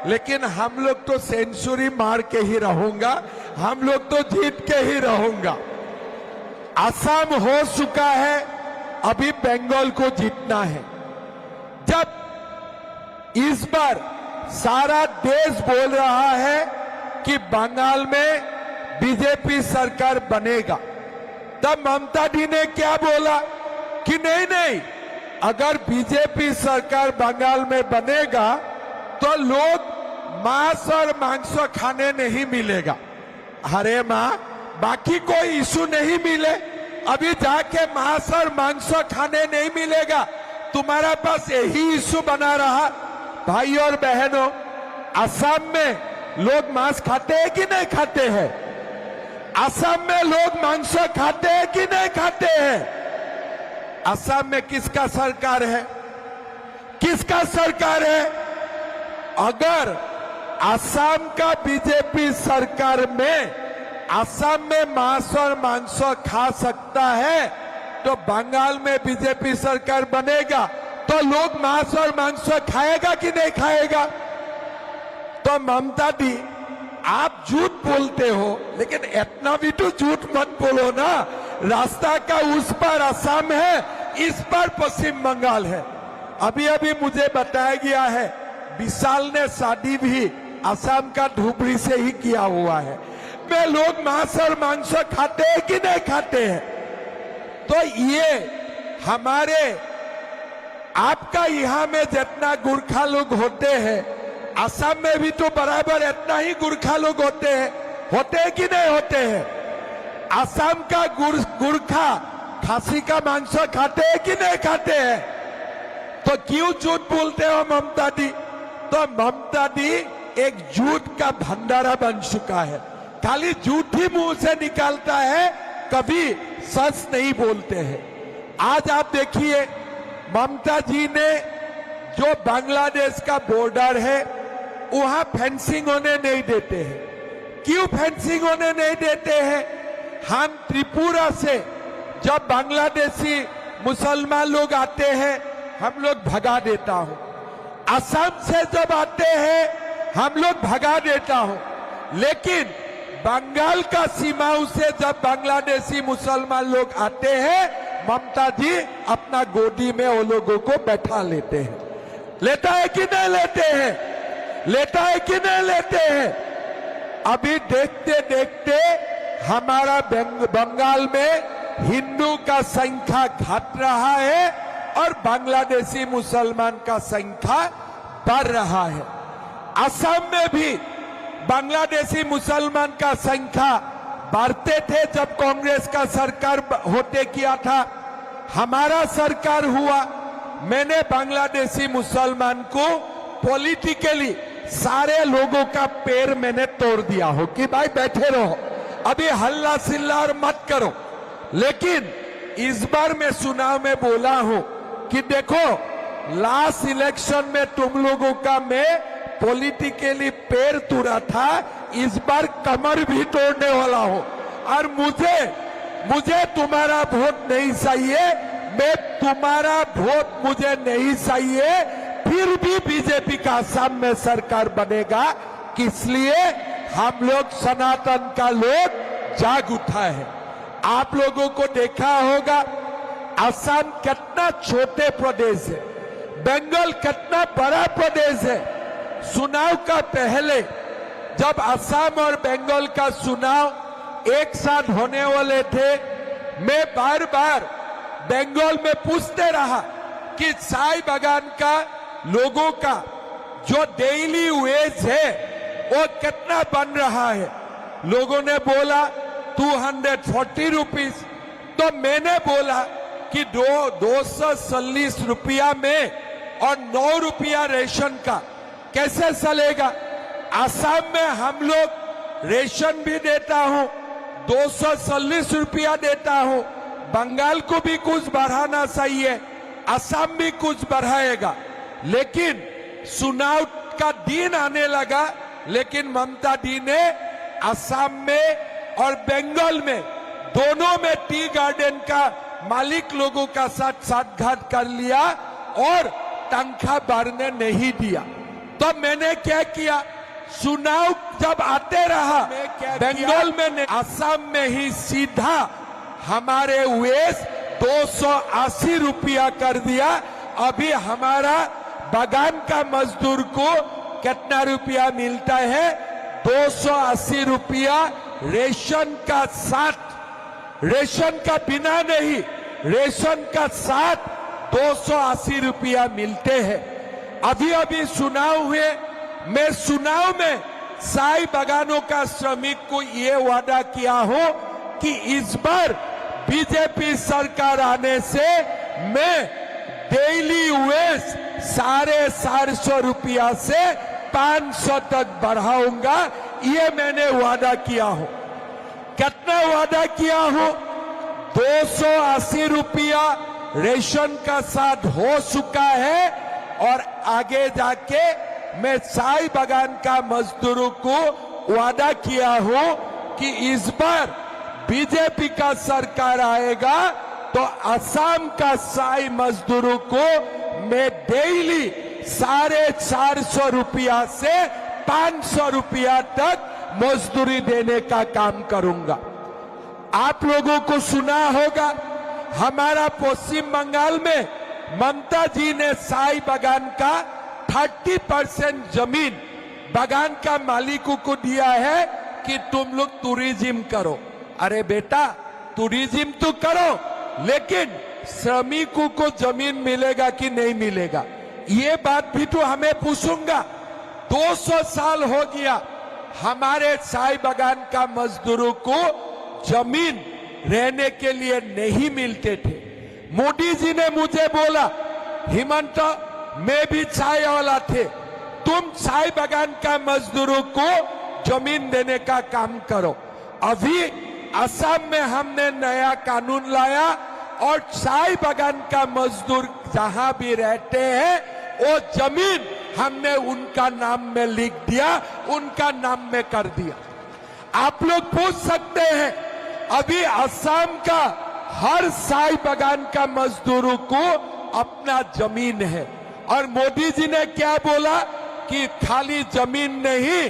लेकिन हम लोग तो सेंचुरी मार के ही रहूंगा, हम लोग तो जीत के ही रहूंगा। असम हो चुका है, अभी बंगाल को जीतना है। जब इस बार सारा देश बोल रहा है कि बंगाल में बीजेपी सरकार बनेगा, तब ममता दी ने क्या बोला कि नहीं नहीं, अगर बीजेपी सरकार बंगाल में बनेगा तो लोग मांस और मांस खाने नहीं मिलेगा। अरे माँ, बाकी कोई इशू नहीं मिले, अभी जाके मांस और मांस खाने नहीं मिलेगा, तुम्हारा पास यही इशू बना रहा। भाई और बहनों, असम में लोग मांस खाते हैं कि नहीं खाते हैं? असम में लोग मांस खाते हैं कि नहीं खाते हैं? असम में किसका सरकार है? किसका सरकार है? अगर असम का बीजेपी सरकार में असम में मांस और मांस खा सकता है, तो बंगाल में बीजेपी सरकार बनेगा तो लोग मांस और मांस खाएगा कि नहीं खाएगा? तो ममता दी, आप झूठ बोलते हो, लेकिन इतना भी तो झूठ मत बोलो ना। रास्ता का उस पर असम है, इस पर पश्चिम बंगाल है। अभी अभी मुझे बताया गया है विशाल ने शादी भी असम का धुबरी से ही किया हुआ है। वे लोग मांस और मांस खाते हैं कि नहीं खाते हैं? तो ये हमारे आपका यहाँ में जितना गुरखा लोग होते हैं, असम में भी तो बराबर इतना ही गुरखा लोग होते हैं कि नहीं होते हैं? असम का गुरखा खासी का मांस खाते हैं कि नहीं खाते हैं? तो क्यों झूठ बोलते हो ममता दी? तो ममता दी एक झूठ का भंडारा बन चुका है, खाली झूठ ही मुंह से निकालता है, कभी सच नहीं बोलते हैं। आज आप देखिए, ममता जी ने जो बांग्लादेश का बॉर्डर है वहां फेंसिंग होने नहीं देते हैं। क्यों फेंसिंग होने नहीं देते हैं? हम त्रिपुरा से जब बांग्लादेशी मुसलमान लोग आते हैं, हम लोग भगा देता हूं। असम से जब आते हैं, हम लोग भगा देता हूं। लेकिन बंगाल का सीमाओं से जब बांग्लादेशी मुसलमान लोग आते हैं, ममता जी अपना गोदी में वो लोगों को बैठा लेते हैं। लेता है कि नहीं लेते हैं? लेता है कि नहीं लेते हैं? अभी देखते देखते हमारा बंगाल में हिंदू का संख्या घट रहा है और बांग्लादेशी मुसलमान का संख्या बढ़ रहा है। असम में भी बांग्लादेशी मुसलमान का संख्या बढ़ते थे जब कांग्रेस का सरकार होते किया था। हमारा सरकार हुआ, मैंने बांग्लादेशी मुसलमान को पॉलिटिकली सारे लोगों का पैर मैंने तोड़ दिया हो कि भाई बैठे रहो, अभी हल्ला सिल्ला मत करो। लेकिन इस बार मैं चुनाव में बोला हूं कि देखो, लास्ट इलेक्शन में तुम लोगों का मैं पॉलिटिकली पैर तोड़ा था, इस बार कमर भी तोड़ने वाला हूं। और मुझे तुम्हारा वोट नहीं चाहिए, मैं तुम्हारा वोट मुझे नहीं चाहिए, फिर भी बीजेपी का असम में सरकार बनेगा। इसलिए हम लोग सनातन का लोग जाग उठा है। आप लोगों को देखा होगा असम कितना छोटे प्रदेश है, बंगाल कितना बड़ा प्रदेश है। चुनाव का पहले जब असम और बंगाल का चुनाव एक साथ होने वाले थे, मैं बार बार बंगाल में पूछते रहा कि चाय बागान का लोगों का जो डेली वेज है वो कितना बन रहा है। लोगों ने बोला 240 रुपीज। तो मैंने बोला कि 240 रुपया में और 9 रुपया रेशन का कैसे चलेगा? असम में हम लोग रेशन भी देता हूं, 240 रुपया देता हूं। बंगाल को भी कुछ बढ़ाना चाहिए, असम भी कुछ बढ़ाएगा। लेकिन चुनाव का दिन आने लगा, लेकिन ममता दी ने असम में और बंगाल में दोनों में टी गार्डन का मालिक लोगों का साथ साठगांठ कर लिया और तनख्वाह बढ़ने नहीं दिया। तो मैंने क्या किया, चुनाव जब आते रहा बंगाल में, असम में ही सीधा हमारे वेस 280 रुपया कर दिया। अभी हमारा बागान का मजदूर को कितना रुपया मिलता है, 280 रुपया रेशन का साथ, रेशन का बिना नहीं, रेशन का साथ 280 रुपया मिलते हैं। अभी अभी चुनाव हुए, मैं चुनाव में चाय बागानों का श्रमिक को ये वादा किया हूं कि इस बार बीजेपी सरकार आने से मैं डेली वेज 450 रुपया से 500 तक बढ़ाऊंगा। ये मैंने वादा किया हूं। कितना वादा किया हूं, 280 रुपया रेशन का साथ हो चुका है और आगे जाके मैं चाय बागान का मजदूरों को वादा किया हूं कि इस बार बीजेपी का सरकार आएगा तो असम का चाय मजदूरों को मैं डेली 450 रुपया से 500 रुपया तक मजदूरी देने का काम करूंगा। आप लोगों को सुना होगा, हमारा पश्चिम बंगाल में ममता जी ने चाय बागान का 30% जमीन बागान का मालिकों को दिया है कि तुम लोग टूरिज्म करो। अरे बेटा, टूरिज्म तो करो, लेकिन श्रमिकों को जमीन मिलेगा कि नहीं मिलेगा, ये बात भी तो हमें पूछूंगा। 200 साल हो गया हमारे चाय बागान का मजदूरों को जमीन रहने के लिए नहीं मिलते थे। मोदी जी ने मुझे बोला, हेमंत मैं भी चाय वाला थे, तुम चाय बागान का मजदूरों को जमीन देने का काम करो। अभी असम में हमने नया कानून लाया और चाय बागान का मजदूर जहां भी रहते हैं वो जमीन हमने उनका नाम में लिख दिया, उनका नाम में कर दिया। आप लोग पूछ सकते हैं, अभी असम का हर चाय बागान का मजदूरों को अपना जमीन है और मोदी जी ने क्या बोला कि खाली जमीन नहीं,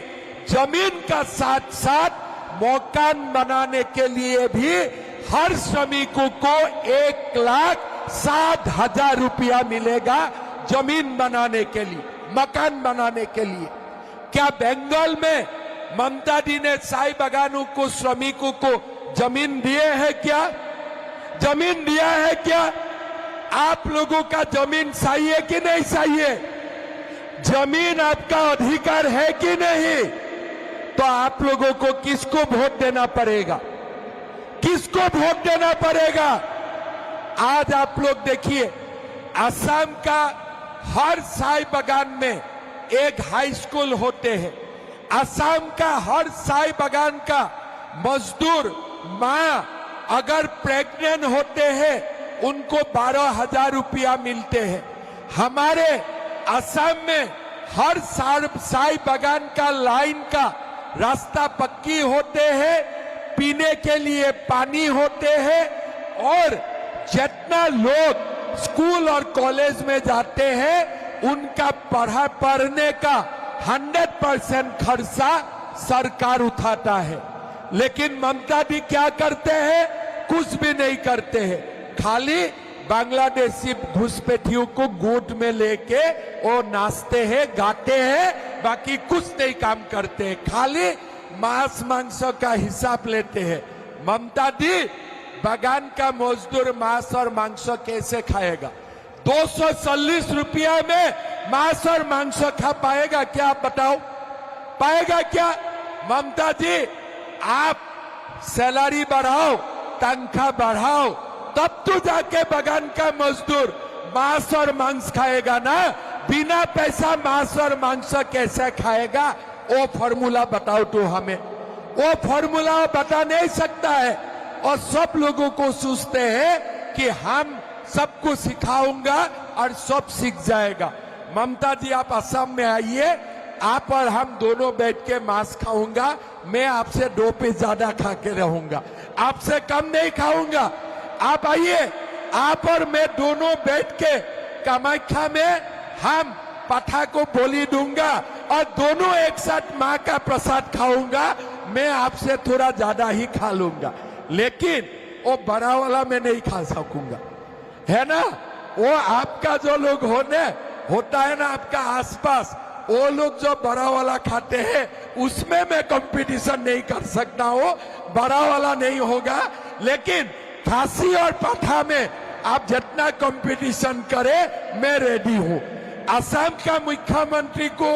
जमीन का साथ साथ मकान बनाने के लिए भी हर श्रमिकों को 1,60,000 रुपया मिलेगा जमीन बनाने के लिए, मकान बनाने के लिए। क्या बंगाल में ममता जी ने चाय बागानों को, श्रमिकों को जमीन दिए है क्या? जमीन दिया है क्या? आप लोगों का जमीन चाहिए कि नहीं चाहिए? जमीन आपका अधिकार है कि नहीं? तो आप लोगों को किसको वोट देना पड़ेगा? किसको वोट देना पड़ेगा? आज आप लोग देखिए, असम का हर चाय बागान में एक हाई स्कूल होते हैं। असम का हर चाय बागान का मजदूर माँ अगर प्रेग्नेंट होते हैं उनको 12,000 रुपया मिलते हैं। हमारे असम में हर चाय बागान का लाइन का रास्ता पक्की होते हैं, पीने के लिए पानी होते हैं और जितना लोग स्कूल और कॉलेज में जाते हैं उनका पढ़ने का 100% खर्चा सरकार उठाता है। लेकिन ममता जी क्या करते हैं? कुछ भी नहीं करते हैं, खाली बांग्लादेशी घुसपैठियों को गोद में लेके वो नाचते हैं, गाते हैं, बाकी कुछ नहीं काम करते हैं, खाली मांस मांस का हिसाब लेते हैं। ममता जी, बागान का मजदूर मांस और मांस कैसे खाएगा? 240 रुपया में मांस और मांस खा पाएगा क्या? आप बताओ, पाएगा क्या? ममता जी, आप सैलरी बढ़ाओ, तनख्वाह बढ़ाओ, तब तो जाके बागान का मजदूर मांस और मांस खाएगा ना। बिना पैसा मांस और मांस कैसे खाएगा? वो फॉर्मूला बताओ तो हमें। वो फॉर्मूला बता नहीं सकता है और सब लोगों को सोचते हैं कि हम सबको सिखाऊंगा और सब सीख जाएगा। ममता जी, आप असम में आइए, आप और हम दोनों बैठ के मांस खाऊंगा। मैं आपसे 2 पीस ज्यादा खा के रहूंगा, आपसे कम नहीं खाऊंगा। आप आइए, आप और मैं दोनों बैठ के कामाख्या में हम पाठा को बोली दूंगा और दोनों एक साथ माँ का प्रसाद खाऊंगा, मैं आपसे थोड़ा ज्यादा ही खा लूंगा, लेकिन वो बड़ा वाला मैं नहीं खा सकूंगा, है ना। वो आपका जो लोग होता है ना आपका आसपास, वो लोग जो बड़ा वाला खाते हैं उसमें मैं कंपटीशन नहीं कर सकता हूँ, बड़ा वाला नहीं होगा। लेकिन खांसी और पाठा में आप जितना कंपटीशन करें मैं रेडी हूँ। असम का मुख्यमंत्री को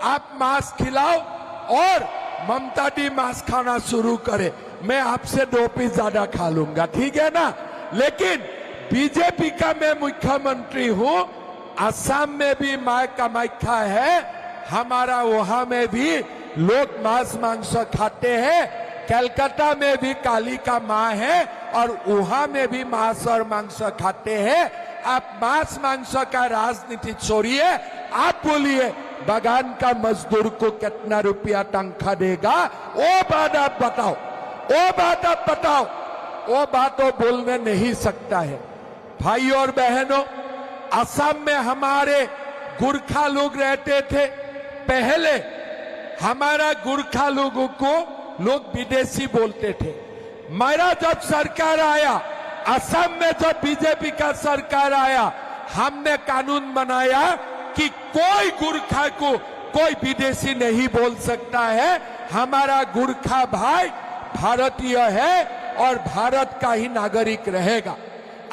आप मांस खिलाओ और ममता दी मांस खाना शुरू करे, मैं आपसे 2 पीस ज्यादा खा लूंगा, ठीक है ना। लेकिन बीजेपी का मैं मुख्यमंत्री हूँ, असम में भी मां कामाख्या है, हमारा वहां में भी लोग मांस मांस खाते हैं, कलकत्ता में भी काली का मां है और वहां में भी मांस और मांस खाते हैं। आप मांस मांस का राजनीति छोड़िए, आप बोलिए बागान का मजदूर को कितना रुपया तनख्वाह देगा, वो बात आप बताओ, वो बात आप बताओ। वो बात वो बोलने नहीं सकता है। भाई और बहनों, असम में हमारे गुरखा लोग रहते थे, पहले हमारा गुरखा लोगों को लोग विदेशी बोलते थे। मेरा जब सरकार आया, असम में जब बीजेपी का सरकार आया, हमने कानून बनाया कि कोई गुरखा को कोई विदेशी नहीं बोल सकता है, हमारा गुरखा भाई भारतीय है और भारत का ही नागरिक रहेगा।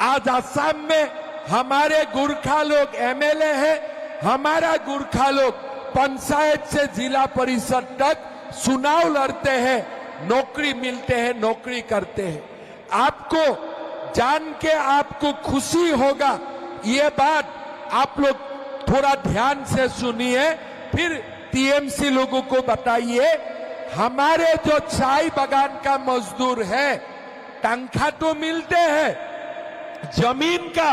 आज असम में हमारे गुरखा लोग एमएलए हैं, हमारा गुरखा लोग पंचायत से जिला परिषद तक चुनाव लड़ते हैं, नौकरी मिलते हैं, नौकरी करते हैं। आपको जान के आपको खुशी होगा, ये बात आप लोग थोड़ा ध्यान से सुनिए, फिर टीएमसी लोगों को बताइए। हमारे जो चाय बागान का मजदूर है, तनख्वाह तो मिलते हैं, जमीन का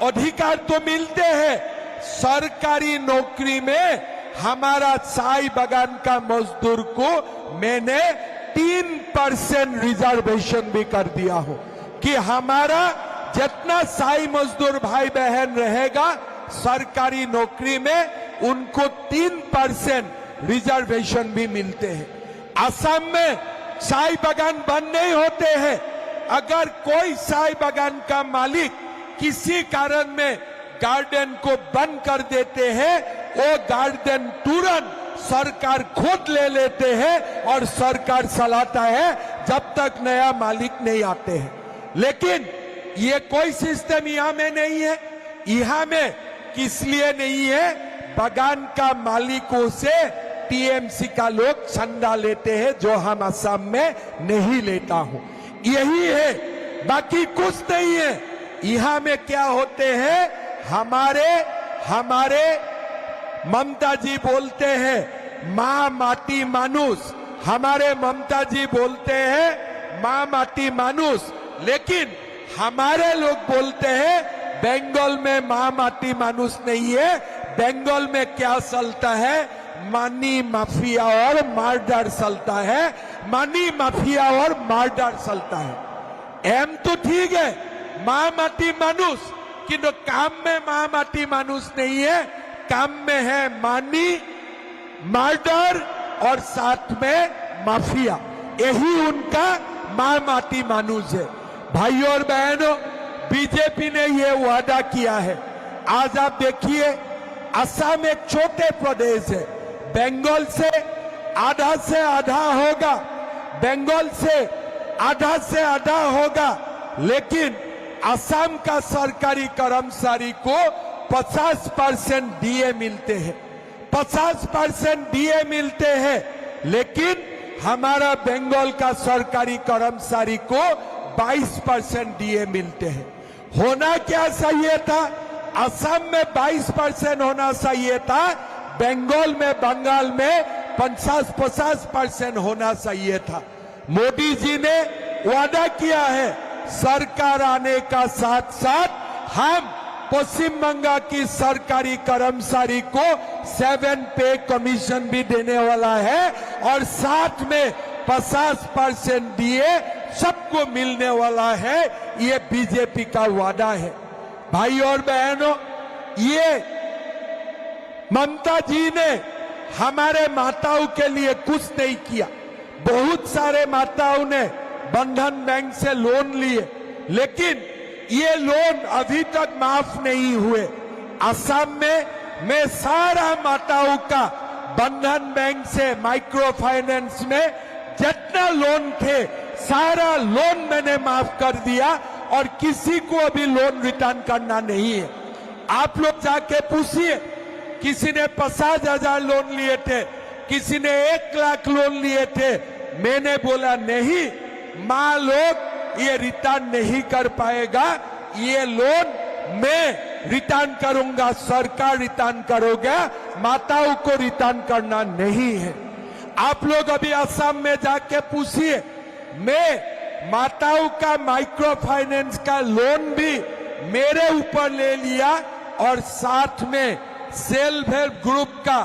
अधिकार तो मिलते हैं, सरकारी नौकरी में हमारा चाय बागान का मजदूर को मैंने 3% रिजर्वेशन भी कर दिया हो कि हमारा जितना चाय मजदूर भाई बहन रहेगा सरकारी नौकरी में, उनको 3% रिजर्वेशन भी मिलते हैं। असम में चाय बागान बंद नहीं होते हैं। अगर कोई चाय बागान का मालिक किसी कारण में गार्डन को बंद कर देते हैं, वो गार्डन तुरंत सरकार खुद ले लेते हैं और सरकार चलाता है जब तक नया मालिक नहीं आते हैं। लेकिन ये कोई सिस्टम यहाँ में नहीं है। यहाँ में किस लिए नहीं है? बागान का मालिकों से टीएमसी का लोग चंदा लेते हैं, जो हम असम में नहीं लेता हूं। यही है, बाकी कुछ नहीं है। यहाँ में क्या होते हैं, हमारे ममता जी बोलते हैं माँ माटी मानुष, हमारे ममता जी बोलते हैं माँ माटी मानुष, लेकिन हमारे लोग बोलते हैं बंगाल में माँ माटी मानुष नहीं है। बंगाल में क्या चलता है? मनी माफिया और मर्डर चलता है, मनी माफिया और मर्डर चलता है। एम तो ठीक है, माँ माटी मानुष, किंतु काम में माँ माटी मानुष नहीं है। काम में है मनी, मर्डर और साथ में माफिया, यही उनका माँ माटी मानुष है। भाइयों और बहनों, बीजेपी ने यह वादा किया है। आज आप देखिए, असम एक छोटे प्रदेश है, बंगाल से आधा होगा, बंगाल से आधा होगा, लेकिन असम का सरकारी कर्मचारी को 50% डीए मिलते हैं, 50% डीए मिलते हैं, लेकिन हमारा बंगाल का सरकारी कर्मचारी को 22% डीए मिलते हैं। होना क्या चाहिए था? असम में 22% होना चाहिए था, बंगाल में 50% होना चाहिए था। मोदी जी ने वादा किया है, सरकार आने का साथ साथ हम पश्चिम बंगाल की सरकारी कर्मचारी को 7 पे कमीशन भी देने वाला है और साथ में 50% दिए सबको मिलने वाला है। ये बीजेपी का वादा है। भाई और बहनों, ये ममता जी ने हमारे माताओं के लिए कुछ नहीं किया। बहुत सारे माताओं ने बंधन बैंक से लोन लिए, लेकिन ये लोन अभी तक माफ नहीं हुए। असम में मैं सारा माताओं का बंधन बैंक से माइक्रो फाइनेंस में जितना लोन थे सारा लोन मैंने माफ कर दिया और किसी को अभी लोन रिटर्न करना नहीं है। आप लोग जाके पूछिए, किसी ने 50,000 लोन लिए थे, किसी ने 1 लाख लोन लिए थे। मैंने बोला नहीं, माँ लोग ये रिटर्न नहीं कर पाएगा, ये लोन मैं रिटर्न करूंगा, सरकार रिटर्न करोगे, माताओं को रिटर्न करना नहीं है। आप लोग अभी असम में जाके पूछिए, मैं माताओं का माइक्रो फाइनेंस का लोन भी मेरे ऊपर ले लिया और साथ में सेल्फ हेल्प ग्रुप का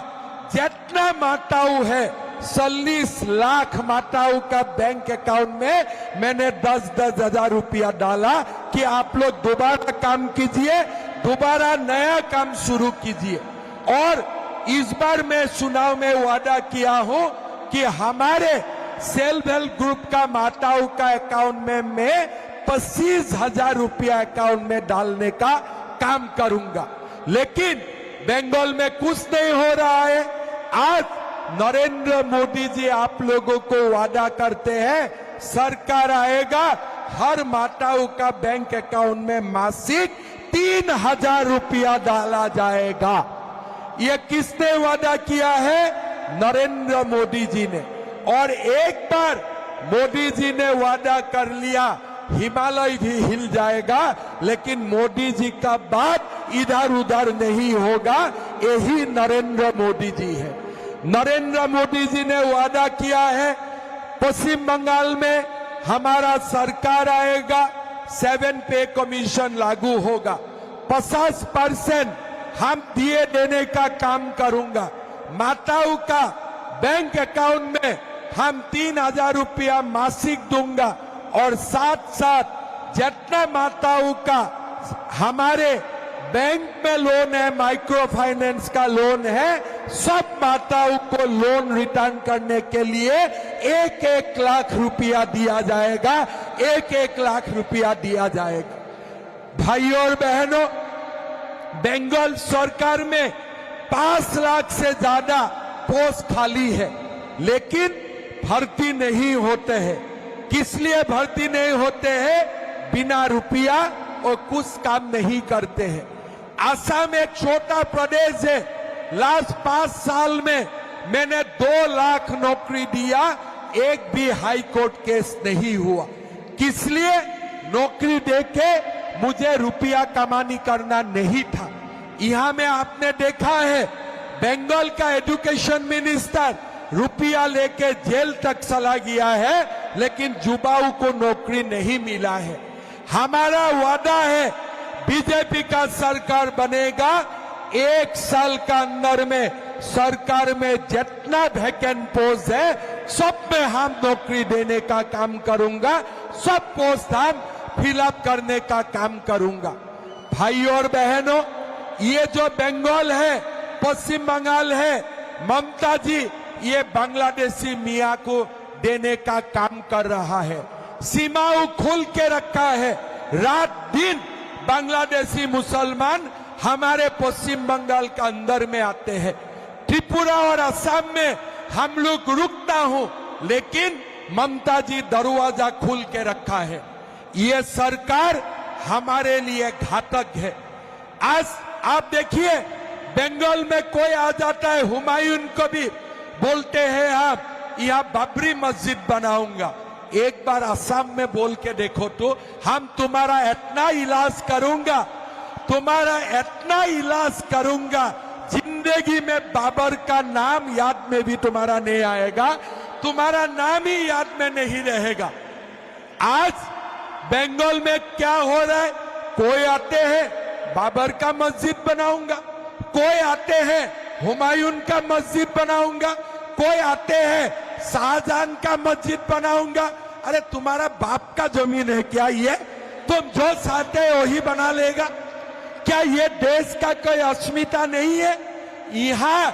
जितना माताओं है 40 लाख माताओं का बैंक अकाउंट में मैंने 10-10 हजार रुपया डाला कि आप लोग दोबारा काम कीजिए, दोबारा नया काम शुरू कीजिए। और इस बार मैं चुनाव में वादा किया हूं कि हमारे सेल्फ हेल्प ग्रुप का माताओं का अकाउंट में मैं 25,000 रुपया अकाउंट में डालने का काम करूंगा। लेकिन बंगाल में कुछ नहीं हो रहा है। आज नरेंद्र मोदी जी आप लोगों को वादा करते हैं, सरकार आएगा, हर माताओं का बैंक अकाउंट में मासिक 3,000 रुपया डाला जाएगा। ये किसने वादा किया है? नरेंद्र मोदी जी ने। और एक बार मोदी जी ने वादा कर लिया, हिमालय भी हिल जाएगा, लेकिन मोदी जी का बात इधर उधर नहीं होगा। यही नरेंद्र मोदी जी है। नरेंद्र मोदी जी ने वादा किया है, पश्चिम बंगाल में हमारा सरकार आएगा, 7 पे कमीशन लागू होगा, 50% हम दिए देने का काम करूंगा। माताओं का बैंक अकाउंट में हम 3,000 रुपया मासिक दूंगा और साथ साथ जितना माताओं का हमारे बैंक में लोन है, माइक्रो फाइनेंस का लोन है, सब माताओं को लोन रिटर्न करने के लिए 1-1 लाख रुपया दिया जाएगा, 1-1 लाख रुपया दिया जाएगा। भाइयों और बहनों, बंगाल सरकार में 5 लाख से ज्यादा पोस्ट खाली है, लेकिन भर्ती नहीं होते हैं। किस लिए भर्ती नहीं होते हैं? बिना रुपया और कुछ काम नहीं करते हैं। असम एक छोटा प्रदेश है। लास्ट 5 साल में मैंने 2 लाख नौकरी दिया, एक भी हाई कोर्ट केस नहीं हुआ। किस लिए? नौकरी देके मुझे रुपया कमानी करना नहीं था। यहां में आपने देखा है, बंगाल का एजुकेशन मिनिस्टर रुपया लेके जेल तक चला गया है, लेकिन युवाओं को नौकरी नहीं मिला है। हमारा वादा है, बीजेपी का सरकार बनेगा, 1 साल का अंदर में सरकार में जितना वैकेंट पोस्ट है सब में हम नौकरी देने का काम करूंगा, सब पोस्ट हम फिलअप करने का काम करूंगा। भाइयों और बहनों, ये जो बंगाल है, पश्चिम बंगाल है, ममता जी ये बांग्लादेशी मियाँ को देने का काम कर रहा है। सीमाओं खोल के रखा है। रात दिन बांग्लादेशी मुसलमान हमारे पश्चिम बंगाल का अंदर में आते हैं। त्रिपुरा और असम में हम लोग रुकता हूं, लेकिन ममता जी दरवाजा खोल के रखा है। ये सरकार हमारे लिए घातक है। आज आप देखिए, बंगाल में कोई आ जाता है, हुमायूं को भी बोलते हैं आप यहाँ बाबरी मस्जिद बनाऊंगा। एक बार असम में बोल के देखो तो, हम तुम्हारा इतना इलाज करूंगा, तुम्हारा इतना इलाज करूंगा, जिंदगी में बाबर का नाम याद में भी तुम्हारा नहीं आएगा, तुम्हारा नाम ही याद में नहीं रहेगा। आज बंगाल में क्या हो रहा है? कोई आते हैं बाबर का मस्जिद बनाऊंगा, कोई आते हैं हुमायूं का मस्जिद बनाऊंगा, कोई आते हैं शाहजहां का मस्जिद बनाऊंगा। अरे तुम्हारा बाप का जमीन है क्या ये? तुम जो चाहते हो वही बना लेगा क्या? ये देश का कोई अस्मिता नहीं है? यहाँ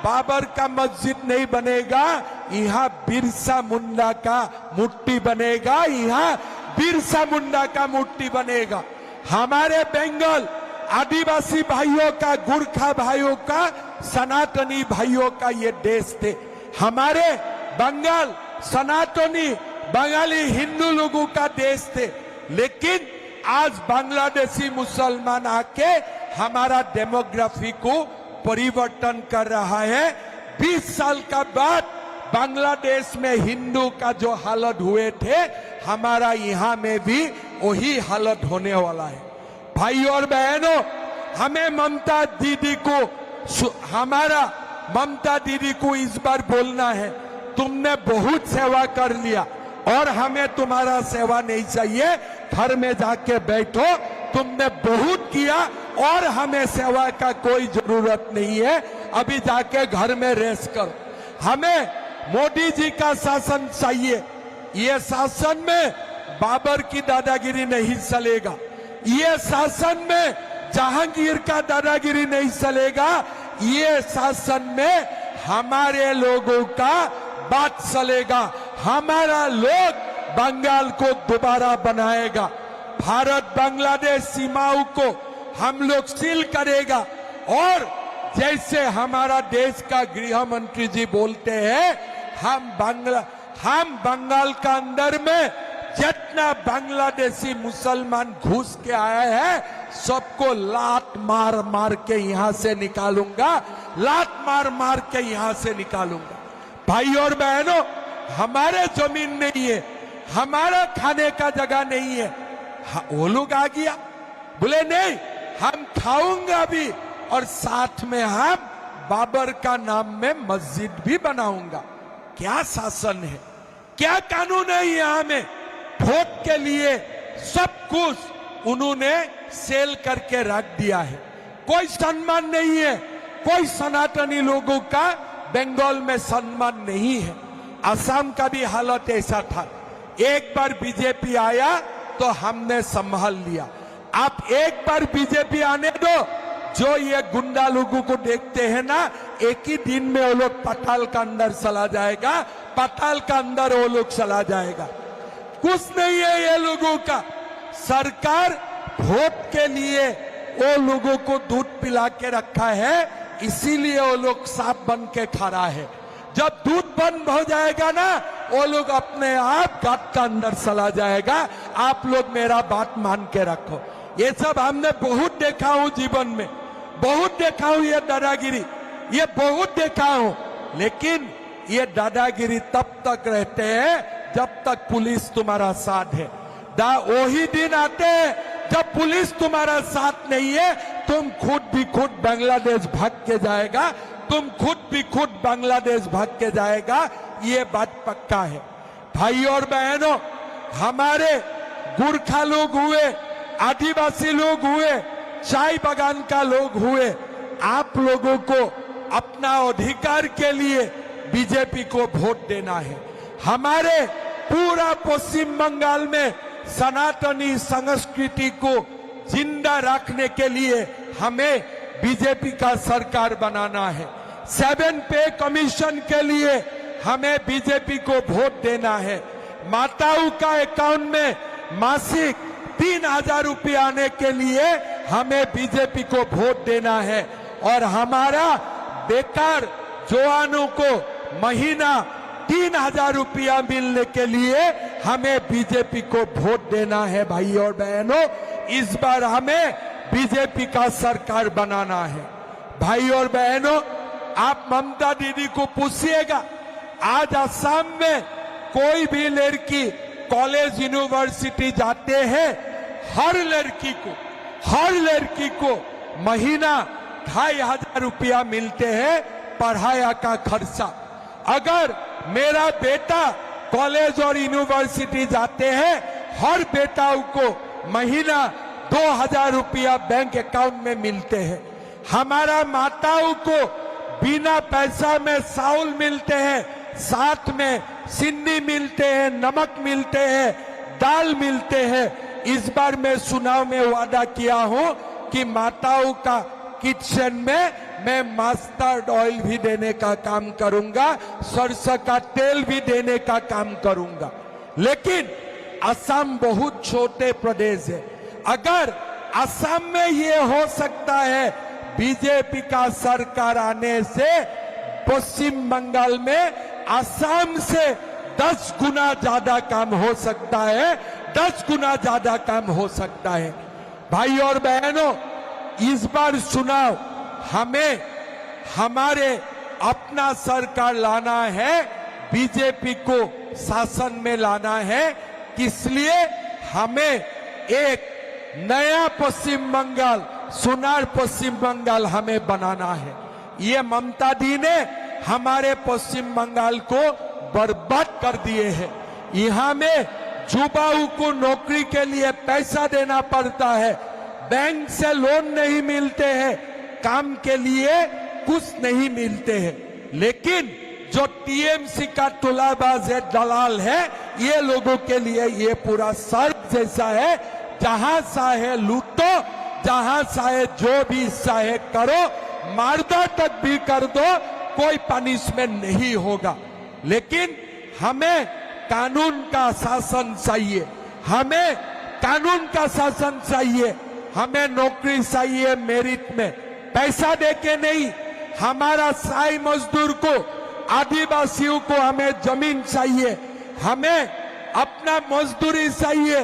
बाबर का मस्जिद नहीं बनेगा, यहाँ बिरसा मुंडा का मूर्ति बनेगा, यहाँ बिरसा मुंडा का मूर्ति बनेगा। हमारे बंगाल आदिवासी भाइयों का, गुरखा भाइयों का, सनातनी भाइयों का ये देश थे। हमारे बंगाल सनातनी बंगाली हिंदू लोगों का देश थे। लेकिन आज बांग्लादेशी मुसलमान आके हमारा डेमोग्राफी को परिवर्तन कर रहा है। 20 साल का बाद बांग्लादेश में हिंदू का जो हालत हुए थे, हमारा यहाँ में भी वही हालत होने वाला है। भाई और बहनों, हमें ममता दीदी को इस बार बोलना है, तुमने बहुत सेवा कर लिया और हमें तुम्हारा सेवा नहीं चाहिए। घर में जाके बैठो, तुमने बहुत किया और हमें सेवा का कोई जरूरत नहीं है। अभी जाके घर में रेस्ट करो। हमें मोदी जी का शासन चाहिए। ये शासन में बाबर की दादागिरी नहीं चलेगा, ये शासन में जहांगीर का दादागिरी नहीं चलेगा, ये शासन में हमारे लोगों का बात चलेगा। हमारा लोग बंगाल को दोबारा बनाएगा। भारत बांग्लादेश सीमाओं को हम लोग सील करेगा। और जैसे हमारा देश का गृह मंत्री जी बोलते हैं, हम बंगाल का अंदर में जितना बांग्लादेशी मुसलमान घुस के आए हैं, सबको लात मार मार के यहां से निकालूंगा, लात मार मार के यहां से निकालूंगा। भाई और बहनों, हमारे जमीन नहीं है, हमारा खाने का जगह नहीं है। वो लोग आ गया, बोले नहीं हम खाऊंगा भी और साथ में हम बाबर का नाम में मस्जिद भी बनाऊंगा। क्या शासन है, क्या कानून है यहाँ में। वोट के लिए सब कुछ उन्होंने सेल करके रख दिया है। कोई सम्मान नहीं है, कोई सनातनी लोगों का बंगाल में सम्मान नहीं है। असम का भी हालत ऐसा था। एक बार बीजेपी आया तो हमने संभाल लिया। आप एक बार बीजेपी आने दो, जो ये गुंडा लोगों को देखते हैं ना, एक ही दिन में वो लोग पताल का अंदर चला जाएगा, पताल का अंदर वो लोग चला जाएगा। कुछ नहीं है ये लोगों का। सरकार वोट के लिए वो लोगों को दूध पिला के रखा है, इसीलिए वो लोग सांप बन के खड़ा है। जब दूध बंद हो जाएगा ना, वो लोग अपने आप गाट का अंदर चला जाएगा। आप लोग मेरा बात मान के रखो। ये सब हमने बहुत देखा हूं जीवन में, बहुत देखा हूं ये दादागिरी, ये बहुत देखा हूं। लेकिन ये दादागिरी तब तक रहते हैं जब तक पुलिस तुम्हारा साथ है। वही दिन आते हैं जब पुलिस तुम्हारा साथ नहीं है, तुम खुद बांग्लादेश भाग के जाएगा, तुम खुद बांग्लादेश भाग के जाएगा। ये बात पक्का है। भाई और बहनों, हमारे गुरखा लोग हुए, आदिवासी लोग हुए, चाय बागान का लोग हुए, आप लोगों को अपना अधिकार के लिए बीजेपी को वोट देना है। हमारे पूरा पश्चिम बंगाल में सनातनी संस्कृति को जिंदा रखने के लिए हमें बीजेपी का सरकार बनाना है। 7 पे कमीशन के लिए हमें बीजेपी को वोट देना है। माताओं का अकाउंट में मासिक 3000 रुपये आने के लिए हमें बीजेपी को वोट देना है। और हमारा बेकार जवानों को महीना 3000 रुपया मिलने के लिए हमें बीजेपी को वोट देना है। भाई और बहनों, इस बार हमें बीजेपी का सरकार बनाना है। भाई और बहनों, आप ममता दीदी को पूछिएगा, आज असम में कोई भी लड़की कॉलेज यूनिवर्सिटी जाते हैं, हर लड़की को महीना 2500 रुपया मिलते हैं पढ़ाया का खर्चा। अगर मेरा बेटा कॉलेज और यूनिवर्सिटी जाते हैं, हर बेटाओं को महीना 2000 रुपया बैंक अकाउंट में मिलते हैं। हमारा माताओं को बिना पैसा में चावल मिलते हैं, साथ में सिन्नी मिलते हैं, नमक मिलते हैं, दाल मिलते हैं। इस बार मैं चुनाव में वादा किया हूं कि माताओं का किचन में मैं मस्टर्ड ऑयल भी देने का काम करूंगा, सरसों का तेल भी देने का काम करूंगा। लेकिन असम बहुत छोटे प्रदेश है। अगर असम में ये हो सकता है, बीजेपी का सरकार आने से पश्चिम बंगाल में असम से 10 गुना ज्यादा काम हो सकता है, 10 गुना ज्यादा काम हो सकता है। भाई और बहनों, इस बार चुनाव हमें हमारे अपना सरकार लाना है, बीजेपी को शासन में लाना है। इसलिए हमें एक नया पश्चिम बंगाल, सुनार पश्चिम बंगाल हमें बनाना है। ये ममता दी ने हमारे पश्चिम बंगाल को बर्बाद कर दिए हैं। यहाँ में युवाओं को नौकरी के लिए पैसा देना पड़ता है, बैंक से लोन नहीं मिलते हैं, काम के लिए कुछ नहीं मिलते हैं। लेकिन जो टीएमसी का तुलाबाज है, दलाल है, ये लोगों के लिए ये पूरा स्वर्ग जैसा है। जहां चाहे लूटो, जहां चाहे जो भी चाहे करो, मारदा तक भी कर दो, कोई पनिशमेंट नहीं होगा। लेकिन हमें कानून का शासन चाहिए, हमें कानून का शासन चाहिए, हमें नौकरी चाहिए मेरिट में, पैसा देके नहीं। हमारा साई मजदूर को, आदिवासियों को हमें जमीन चाहिए, हमें अपना मजदूरी चाहिए,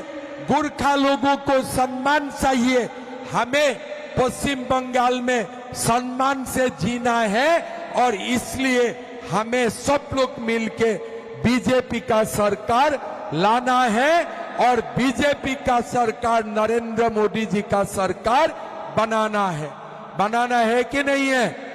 गोरखा लोगों को सम्मान चाहिए। हमें पश्चिम बंगाल में सम्मान से जीना है और इसलिए हमें सब लोग मिलके बीजेपी का सरकार लाना है और बीजेपी का सरकार नरेंद्र मोदी जी का सरकार बनाना है। बनाना है कि नहीं है?